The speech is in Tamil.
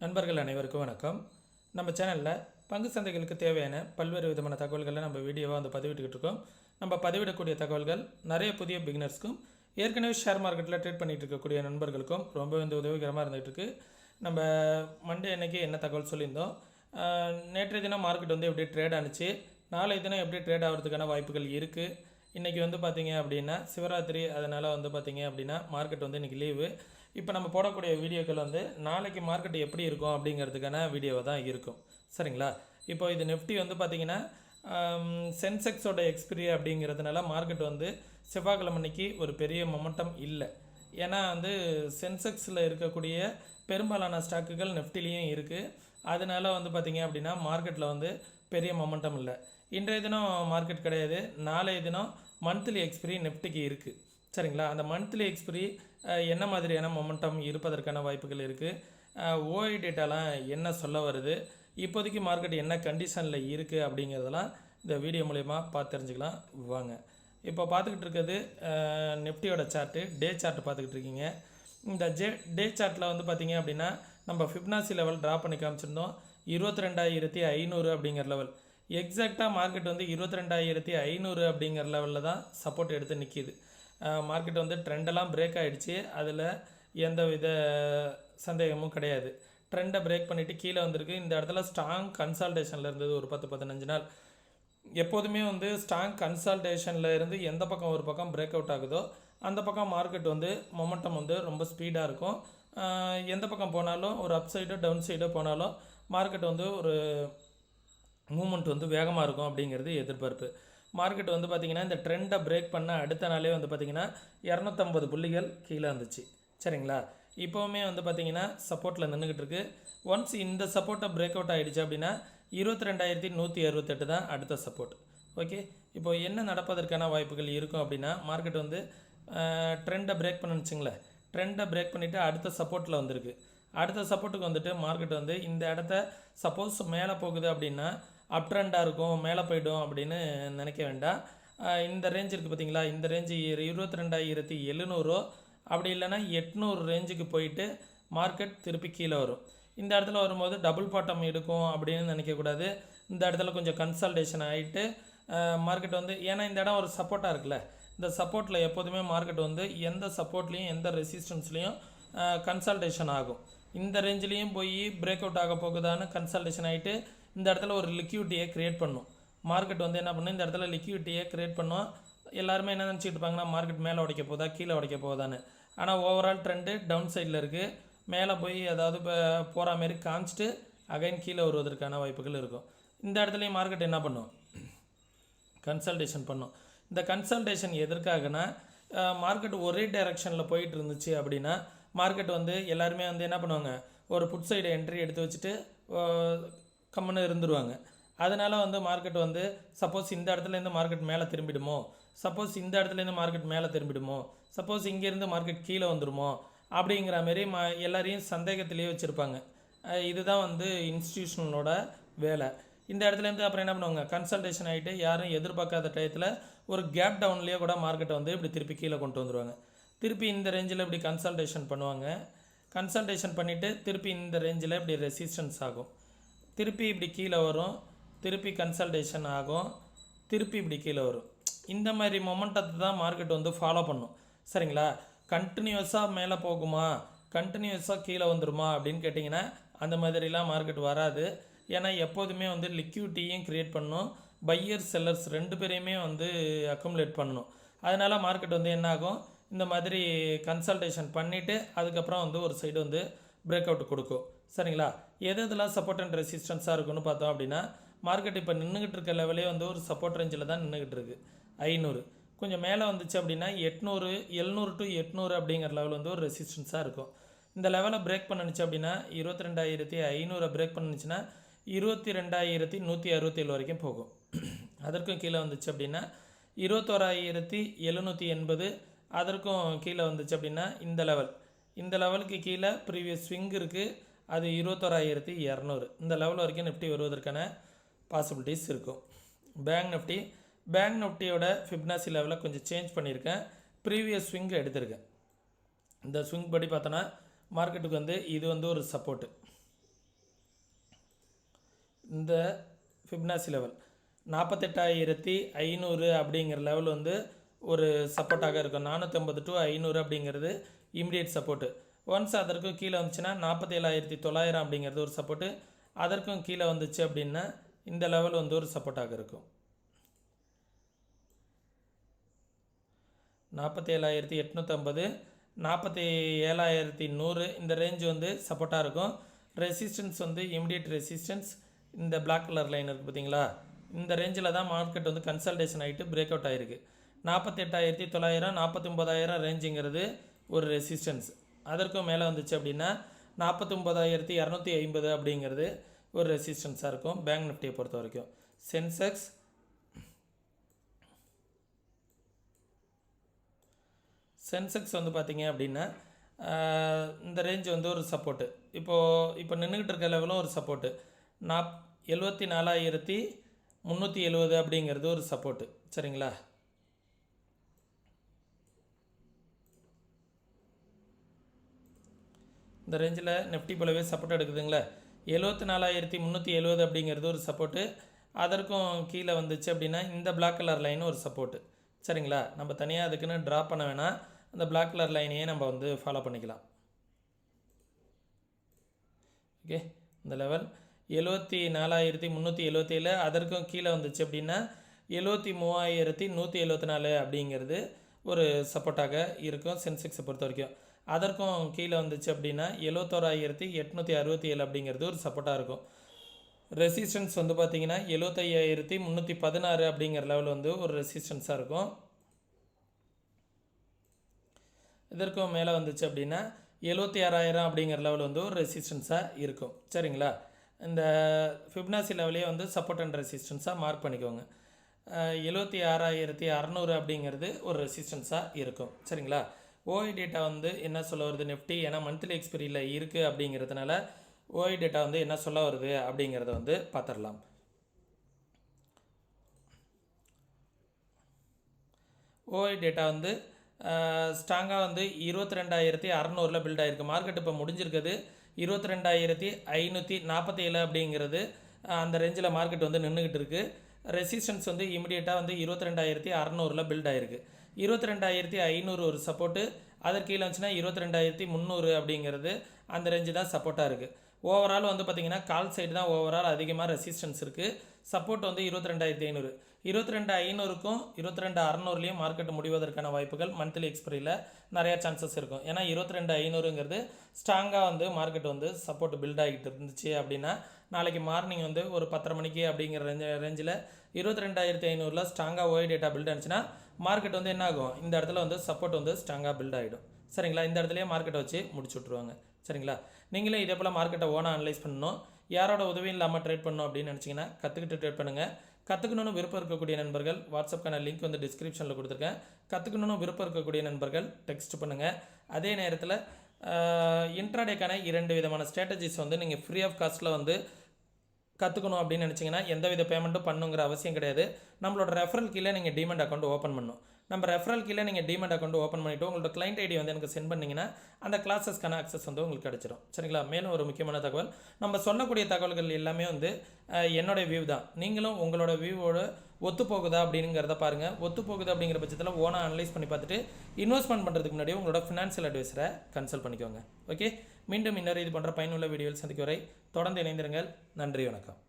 நண்பர்கள் அனைவருக்கும் வணக்கம். நம்ம சேனலில் பங்கு சந்தைகளுக்கு தேவையான பல்வேறு விதமான தகவல்களை நம்ம வீடியோவாக பதிவிட்டுக்கிட்டு இருக்கோம். நம்ம பதிவிடக்கூடிய தகவல்கள் நிறைய புதிய பிகினர்ஸ்க்கும் ஏற்கனவே ஷேர் மார்க்கெட்டில் ட்ரேட் பண்ணிகிட்டு இருக்கக்கூடிய நண்பர்களுக்கும் ரொம்ப உதவிகரமாக இருந்துகிட்டு இருக்கு. நம்ம மண்டே அன்னைக்கு என்ன தகவல் சொல்லியிருந்தோம், நேற்றைய தினம் மார்க்கெட் எப்படி ட்ரேட் ஆனிச்சு, நாளைய தினம் எப்படி ட்ரேட் ஆகிறதுக்கான வாய்ப்புகள் இருக்குது. இன்றைக்கி பார்த்திங்க அப்படின்னா சிவராத்திரி, அதனால் பார்த்திங்க அப்படின்னா மார்க்கெட் இன்றைக்கி லீவு. இப்போ நம்ம போடக்கூடிய வீடியோக்கள் நாளைக்கு மார்க்கெட் எப்படி இருக்கும் அப்படிங்கிறதுக்கான வீடியோவாக தான் இருக்கும். சரிங்களா? இப்போ இது நிஃப்டி பார்த்திங்கன்னா சென்செக்ஸோட எக்ஸ்பிரி அப்படிங்கிறதுனால மார்க்கெட் செவ்வாய்க்கிழமை அன்னைக்கு ஒரு பெரிய மொமெண்டம் இல்லை. ஏன்னா சென்செக்ஸில் இருக்கக்கூடிய பெரும்பாலான ஸ்டாக்குகள் நிஃப்டிலையும் இருக்குது. அதனால பார்த்திங்க அப்படின்னா மார்க்கெட்டில் பெரிய மொமெண்டம் இல்லை. இன்றைய தினம் மார்க்கெட் கிடையாது. நாளைய தினம் மந்த்லி எக்ஸ்பிரி நிஃப்டிக்கு இருக்குது. சரிங்களா? அந்த மந்த்லி எக்ஸ்பிரி என்ன மாதிரியான மொமெண்டம் இருப்பதற்கான வாய்ப்புகள் இருக்குது, ஓஐ டேட்டாலாம் என்ன சொல்ல வருது, இப்போதைக்கு மார்க்கெட் என்ன கண்டிஷனில் இருக்குது அப்படிங்கிறதெல்லாம் இந்த வீடியோ மூலயமா பார்த்து தெரிஞ்சுக்கலாம். வாங்க. இப்போ பார்த்துக்கிட்டு இருக்கிறது நிஃப்டியோட சார்ட்டு, டே சார்ட்டு பார்த்துக்கிட்டு இருக்கீங்க. இந்த டே சார்ட்டில் பார்த்திங்க அப்படின்னா நம்ம ஃபிப்னாசி லெவல் ட்ரா பண்ணி காமிச்சிருந்தோம். 22,500 அப்படிங்கிற லெவல். எக்ஸாக்டாக மார்க்கெட் 22,500 அப்படிங்கிற லெவலில் தான் சப்போர்ட் எடுத்து நிற்கிது. மார்க்கெட் ட்ரெண்டெல்லாம் பிரேக் ஆகிடுச்சு. அதில் எந்த வித சந்தேகமும் கிடையாது. ட்ரெண்டை பிரேக் பண்ணிவிட்டு கீழே வந்திருக்கு. இந்த இடத்துல ஸ்ட்ராங் கன்சால்டேஷனில் இருந்தது ஒரு 10-15 நாள். எப்போதுமே ஸ்ட்ராங் கன்சால்டேஷனில் இருந்து எந்த பக்கம் ஒரு பக்கம் பிரேக் அவுட் ஆகுதோ அந்த பக்கம் மார்க்கெட் மொமெண்டம் ரொம்ப ஸ்பீடாக இருக்கும். எந்த பக்கம் போனாலும் ஒரு அப் சைடோ டவுன் சைடோ போனாலும் மார்க்கெட் ஒரு மூமெண்ட் வேகமாக இருக்கும் அப்படிங்கிறது எதிர்பார்ப்பு. மார்க்கெட் பார்த்திங்கன்னா இந்த ட்ரெண்டை பிரேக் பண்ண அடுத்த நாளே பார்த்திங்கன்னா 250 புள்ளிகள் கீழே வந்துச்சு. சரிங்களா? இப்போவுமே பார்த்திங்கன்னா சப்போர்ட்டில் நின்றுக்கிட்டு இருக்குது. ஒன்ஸ் இந்த சப்போர்ட்டை பிரேக் அவுட் ஆகிடுச்சு அப்படின்னா 22,168 தான் அடுத்த சப்போர்ட். ஓகே, இப்போ என்ன நடப்பதற்கான வாய்ப்புகள் இருக்கும் அப்படின்னா மார்க்கெட் ட்ரெண்டை பிரேக் பண்ணிச்சுங்களேன். ட்ரெண்டை பிரேக் பண்ணிவிட்டு அடுத்த சப்போர்ட்டில் வந்திருக்கு. அடுத்த சப்போர்ட்டுக்கு மார்க்கெட் இந்த இடத்த சப்போஸ் மேலே போகுது அப்படின்னா அப் ட்ரெண்டாக இருக்கும், மேலே போய்டும் அப்படின்னு நினைக்க வேண்டாம். இந்த ரேஞ்ச் இருக்குது பார்த்திங்களா, இந்த ரேஞ்சு 22,700 அப்படி இல்லைன்னா 800 ரேஞ்சுக்கு போயிட்டு மார்க்கெட் திருப்பி கீழே வரும். இந்த இடத்துல வரும்போது டபுள் பாட்டம் எடுக்கும் அப்படின்னு நினைக்கக்கூடாது. இந்த இடத்துல கொஞ்சம் கன்சல்டேஷன் ஆகிட்டு மார்க்கெட் ஏன்னா இந்த இடம் ஒரு சப்போர்ட்டாக இருக்குல்ல, இந்த சப்போர்ட்டில் எப்போதுமே மார்க்கெட் எந்த சப்போர்ட்லேயும் எந்த ரெசிஸ்டன்ஸ்லேயும் கன்சல்டேஷன் ஆகும். இந்த ரேஞ்சிலையும் போய் பிரேக் அவுட் ஆக போகுதான்னு கன்சல்டேஷன் ஆகிட்டு இந்த இடத்துல ஒரு லிக்விடிட்டியை க்ரியேட் பண்ணும். மார்க்கெட் என்ன பண்ணும், இந்த இடத்துல லிக்விடிட்டியை க்ரியேட் பண்ணும். எல்லாருமே என்ன நினச்சிட்டு இருப்பாங்கன்னா மார்க்கெட் மேலே உடைக்க போதா கீழே உடைக்க போதான்னு. ஆனால் ஓவரால் ட்ரெண்டு டவுன் சைடில் இருக்குது. மேலே போய் அதாவது போகிற மாரி காமிச்சிட்டு அகைன் கீழே வருவதற்கான வாய்ப்புகள் இருக்கும். இந்த இடத்துலையும் மார்க்கெட் என்ன பண்ணும், கன்சல்டேஷன் பண்ணும். இந்த கன்சல்டேஷன் எதற்காகனா மார்க்கெட் ஒரே டைரெக்ஷனில் போயிட்டு இருந்துச்சு அப்படின்னா மார்க்கெட் எல்லாருமே என்ன பண்ணுவாங்க, ஒரு புட் சைடு என்ட்ரி எடுத்து வச்சுட்டு கம்முன்னு இருந்துருவாங்க. அதனால் மார்க்கெட் சப்போஸ் இந்த இடத்துலேருந்து மார்க்கெட் மேலே திரும்பிடுமோ, சப்போஸ் இந்த இடத்துலேருந்து மார்க்கெட் மேலே திரும்பிடுமோ, சப்போஸ் இங்கேருந்து மார்க்கெட் கீழே வந்துடுமோ அப்படிங்கிற மாரி எல்லாரையும் சந்தேகத்திலேயே வச்சுருப்பாங்க. இதுதான் இன்ஸ்டிடியூஷனோட வேலை. இந்த இடத்துலேருந்து அப்புறம் என்ன பண்ணுவாங்க, கன்சல்டேஷன் ஆகிட்டு யாரும் எதிர்பார்க்காத டயத்தில் ஒரு கேப் டவுன்லேயே கூட மார்க்கெட்டை இப்படி திருப்பி கீழே கொண்டு வந்துடுவாங்க. திருப்பி இந்த ரேஞ்சில் இப்படி கன்சல்டேஷன் பண்ணுவாங்க. கன்சல்டேஷன் பண்ணிவிட்டு திருப்பி இந்த ரேஞ்சில் இப்படி ரெசிஸ்டன்ஸ் ஆகும், திருப்பி இப்படி கீழே வரும், திருப்பி கன்சல்டேஷன் ஆகும், திருப்பி இப்படி கீழே வரும். இந்த மாதிரி மொமெண்டத்தை தான் மார்க்கெட் ஃபாலோ பண்ணும். சரிங்களா? கண்டினியூஸாக மேலே போகுமா, கண்டினியூஸாக கீழே வந்துடுமா அப்படின்னு கேட்டிங்கன்னா அந்த மாதிரிலாம் மார்க்கெட் வராது. ஏன்னா எப்போதுமே லிக்விடிட்டியும் க்ரியேட் பண்ணணும், பையர் செல்லர்ஸ் ரெண்டு பேரையுமே அக்குமுலேட் பண்ணணும். அதனால் மார்க்கெட் என்ன ஆகும், இந்த மாதிரி கன்சல்டேஷன் பண்ணிவிட்டு அதுக்கப்புறம் ஒரு சைடு பிரேக் அவுட் கொடுக்கும். சரிங்களா? எதெல்லாம் சப்போர்ட் அண்ட் ரெசிஸ்டன்ஸாக இருக்குன்னு பார்த்தோம் அப்படின்னா மார்க்கெட் இப்போ நின்றுக்கிட்டு இருக்க லெவலே ஒரு சப்போர்ட் ரேஞ்சில் தான் நின்றுக்கிட்டு இருக்குது. 500 கொஞ்சம் மேலே வந்துச்சு அப்படின்னா 800, 700 to 800 அப்படிங்கிற லெவல் ஒரு ரெசிஸ்டன்ஸாக இருக்கும். இந்த லெவலை பிரேக் பண்ணிச்சு அப்படின்னா 22,500 பிரேக் பண்ணிச்சுன்னா 22,167 வரைக்கும் போகும். அதற்கும் கீழே வந்துச்சு அப்படின்னா 21,780, அதற்கும் கீழே வந்துச்சு அப்படின்னா இந்த லெவலுக்கு கீழே ப்ரீவியஸ் ஸ்விங் இருக்குது, அது 21,200. இந்த லெவல் வரைக்கும் நிஃப்டி வருவதற்கான பாசிபிலிட்டிஸ் இருக்கும். பேங்க் நிஃப்டியோட ஃபிப்னாசி லெவலை கொஞ்சம் சேஞ்ச் பண்ணியிருக்கேன், ப்ரீவியஸ் ஸ்விங்கை எடுத்திருக்கேன். இந்த ஸ்விங் படி பார்த்தோன்னா மார்க்கெட்டுக்கு இது ஒரு சப்போர்ட்டு. இந்த ஃபிப்னாசி லெவல் 48,500 அப்படிங்கிற லெவல் வந்து ஒரு சப்போர்ட்டாக இருக்கும். 450 to 500 அப்படிங்கிறது இமிடியேட் சப்போர்ட்டு. ஒன்ஸ் அதற்கும் கீழே வந்துச்சுன்னா 47,900 அப்படிங்கிறது ஒரு சப்போர்ட்டு. அதற்கும் கீழே வந்துச்சு அப்படின்னா இந்த லெவல் வந்து ஒரு சப்போர்ட்டாக இருக்கும். 47,850 47,100 இந்த ரேஞ்ச் வந்து சப்போர்ட்டாக இருக்கும். ரெசிஸ்டன்ஸ் வந்து இமிடியேட் ரெசிஸ்டன்ஸ் இந்த பிளாக் கலர் லைன் இருக்குது பார்த்தீங்களா, இந்த ரேஞ்சில் தான் மார்க்கெட் வந்து கன்சல்டேஷன் ஆகிட்டு பிரேக் அவுட் ஆகிருக்கு. 48,900 49,000 ரேஞ்சுங்கிறது ஒரு ரெசிஸ்டன்ஸ். அதற்கும் மேலே வந்துச்சு அப்படின்னா 49,250 அப்படிங்கிறது ஒரு ரெசிஸ்டன்ஸாக இருக்கும் பேங்க் நிஃப்டியை பொறுத்த வரைக்கும். சென்செக்ஸ் வந்து பார்த்திங்க அப்படின்னா இந்த ரேஞ்ச் வந்து ஒரு சப்போர்ட்டு. இப்போ நின்றுக்கிட்டு இருக்க லெவலும் ஒரு சப்போர்ட்டு. 74,370 அப்படிங்கிறது ஒரு சப்போர்ட்டு. சரிங்களா, இந்த ரேஞ்சில் நிஃப்டி போலவே சப்போர்ட் எடுக்குதுங்களா. 74,370 அப்படிங்கிறது ஒரு சப்போர்ட்டு. அதற்கும் கீழே வந்துச்சு அப்படின்னா இந்த பிளாக் கலர் லைன் ஒரு சப்போர்ட்டு. சரிங்களா, நம்ம தனியாக அதுக்குன்னு ட்ரா பண்ண வேணாம், அந்த பிளாக் கலர் லைனையே நம்ம வந்து ஃபாலோ பண்ணிக்கலாம். ஓகே, இந்த லெவல் 74,377 அதற்கும் கீழே வந்துச்சு அப்படின்னா 73,174 அப்படிங்கிறது ஒரு சப்போர்ட்டாக இருக்கும் சென்செக்ஸை பொறுத்த வரைக்கும். அதற்கும் கீழே வந்துச்சு அப்படின்னா 71,867 அப்படிங்கிறது ஒரு சப்போர்ட்டாக இருக்கும். ரெசிஸ்டன்ஸ் வந்து பார்த்திங்கன்னா 75,316 அப்படிங்கிற லெவல் வந்து ஒரு ரெசிஸ்டன்ஸாக இருக்கும். இதற்கும் மேலே வந்துச்சு அப்படின்னா 76,000 அப்படிங்கிற லெவல் வந்து ஒரு ரெசிஸ்டன்ஸாக இருக்கும். சரிங்களா, இந்த ஃபிப்னாசி லெவலே வந்து சப்போர்ட் அண்ட் ரெசிஸ்டன்ஸாக மார்க் பண்ணிக்கோங்க. 76,600 அப்படிங்கிறது ஒரு ரெசிஸ்டன்ஸாக இருக்கும். சரிங்களா, ஓஐ டேட்டா வந்து என்ன சொல்ல வருது நிஃப்டி, ஏன்னா மந்த்லி எக்ஸ்பீரியில் இருக்குது அப்படிங்கிறதுனால ஓஐ டேட்டா வந்து என்ன சொல்ல வருது அப்படிங்கிறத வந்து பார்த்துடலாம். ஓஐ டேட்டா வந்து ஸ்ட்ராங்காக வந்து 22,600 பில்ட் ஆகிருக்கு. மார்க்கெட் இப்போ முடிஞ்சிருக்குது 22,547 அப்படிங்கிறது அந்த ரேஞ்சில் மார்க்கெட் வந்து நின்றுக்கிட்டு இருக்குது. ரெசிஸ்டன்ஸ் வந்து இமிடியேட்டாக வந்து 22,600 பில்ட் ஆகிருக்கு. 22,500 ஒரு சப்போர்ட்டு. அதற்கு கீழே வந்துச்சுன்னா 22,300 அப்படிங்கிறது அந்த ரேஞ்சு தான் சப்போர்ட்டாக இருக்குது. ஓவரால் வந்து பார்த்திங்கன்னா கால் சைடு தான் ஓவரால் அதிகமாக ரெசிஸ்டன்ஸ் இருக்குது. சப்போர்ட் வந்து 22,500. 22,500க்கும் 22,600லையும் மார்க்கெட் முடிவதற்கான வாய்ப்புகள் மந்த்லி எக்ஸ்பைரியில் நிறையா சான்சஸ் இருக்கும். ஏன்னா 22,500ங்கிறது ஸ்ட்ராங்காக வந்து மார்க்கெட் வந்து சப்போர்ட் பில்ட் ஆகிட்டு இருந்துச்சு அப்படின்னா நாளைக்கு மார்னிங் வந்து ஒரு 10:30 மணிக்கு அப்படிங்கிற ரேஞ்சில் 22,500 ஸ்ட்ராங்காக ஓஐ டேட்டா பில்ட் ஆனிச்சுன்னா மார்க்கெட் வந்து என்ன ஆகும், இந்த இடத்துல வந்து சப்போர்ட் வந்து ஸ்ட்ராங்காக பில்ட் ஆகிடும். சரிங்களா, இந்த இடத்துலையே மார்க்கெட்டை வச்சு முடிச்சு விட்ருவாங்க. சரிங்களா, நீங்களே இதே போல் மார்க்கெட்டை ஓனாக அனலைஸ் பண்ணணும், யாரோட உதவியும் இல்லாமல் ட்ரேட் பண்ணணும் அப்படின்னு நினச்சிங்கன்னா கற்றுக்கிட்டு ட்ரேட் பண்ணுங்கள். கற்றுக்கணுன்னு விருப்பம் இருக்கக்கூடிய நண்பர்கள் வாட்ஸ்அப்க்கான லிங்க் வந்து டிஸ்கிரிப்ஷனில் கொடுத்துருக்கேன். கற்றுக்கணுன்னு விருப்பம் இருக்கக்கூடிய நண்பர்கள் டெக்ஸ்ட் பண்ணுங்கள். அதே நேரத்தில் இன்ட்ராடேக்கான 2 விதமான ஸ்ட்ராட்டஜிஸ் வந்து நீங்கள் ஃப்ரீ ஆஃப் காஸ்ட்டில் வந்து கற்றுக்கணும் அப்படின்னு நினச்சிங்கன்னா எந்த வித பேமெண்ட்டும் பண்ணுங்கிற அவசியம் கிடையாது. நம்மளோட ரெஃபரல் கீழே நீங்கள் டிமெண்ட் அக்கௌண்ட் ஓப்பன் பண்ணணும். நம்ம ரெஃபரல் கீழே நீங்கள் டிமெண்ட் அக்கௌண்ட் ஓப்பன் பண்ணிவிட்டு உங்களோட கிளைண்ட் ஐடி வந்து எனக்கு சென்ட் பண்ணிங்கன்னா அந்த கிளாஸஸ்க்கான அக்சஸ் வந்து உங்களுக்கு கிடச்சிரும். சரிங்களா, மேலும் ஒரு முக்கியமான தகவல், நம்ம சொல்லக்கூடிய தகவல்கள் எல்லாமே வந்து என்னோடய வியூ தான். நீங்களும் உங்களோட வியூவோட ஒத்து போகுதா அப்படிங்கிறத பாருங்கள். ஒத்து போகுது அப்படிங்கிற பட்சத்தில் ஓனாக அனலைஸ் பண்ணி பார்த்துட்டு இன்வெஸ்ட்மெண்ட் பண்ணுறதுக்கு முன்னாடி உங்களோட ஃபினான்ஷியல் அட்வைஸரை கன்சல்ட் பண்ணிக்கோங்க. ஓகே, மீண்டும் இன்னொரு இது போன்ற பயனுள்ள வீடியோவில் சந்திக்கும் வரை தொடர்ந்து இணைந்திருங்கள். நன்றி, வணக்கம்.